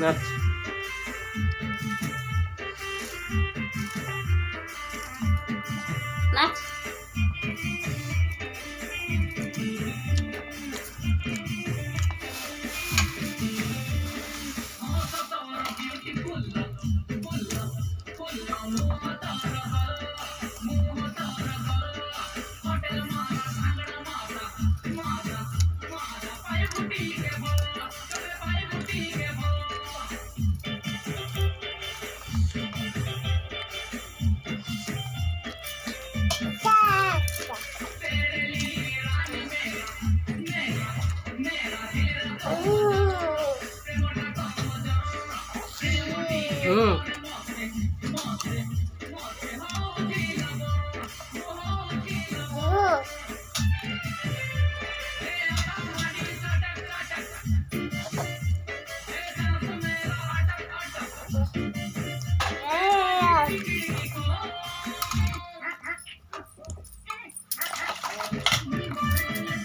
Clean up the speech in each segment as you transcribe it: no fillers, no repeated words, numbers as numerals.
নাচ। নাচ।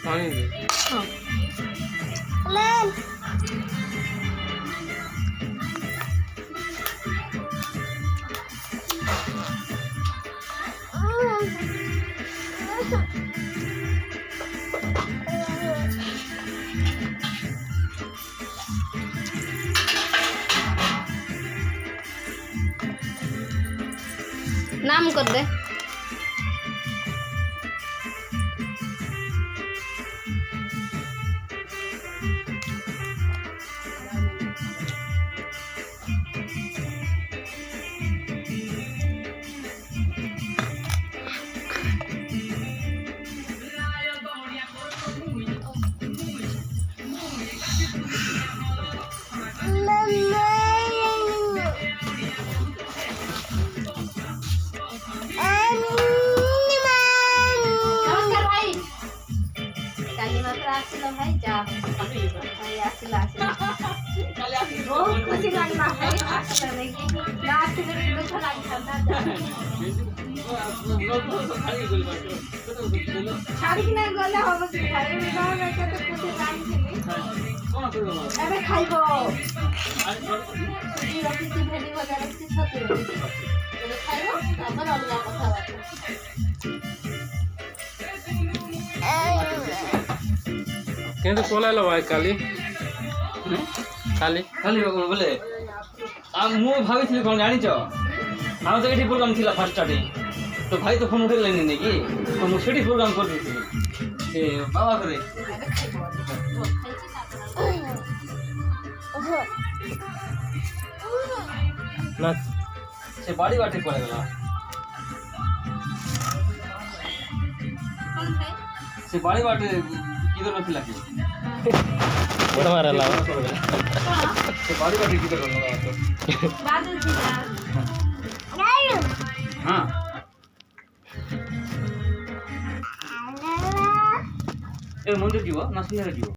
পানি দে। नाम कर दे। भाई जा भाई आसिला आसिला बहुत खुशी लगना है करने की लास्ट में दुख लग जाता शादी की नहीं गले हो कि भाई विवाह में तो खुशी लागी एबे खाइबो ई रखी थी भेड़ी वगैरह की छते एबे खाइबो अपन अलग कथा बात কিন্তু পলাইলো ভাই কালি কালি কালি বলে মু ভাবিଥିଲି কোন জানিছ আমার তো এটি প্রোগ্রাম ছিল ফার্স্ট স্টার্টিং তো ভাই তো ফোন উঠেলেনি নাকি তো মু সেটি প্রোগ্রাম করে দিয়েছিলি সে বাবা করে নাচ। সে বাড়ি বাড়ি পড়ে গেল সে বাড়ি বাড়ি কি ধরনের ছিল কি বড় মারালা সে বাড়ি বাড়ি কি ধরনের बादल थी হ্যাঁ এর মন্দির দিব না সুন্দর দিব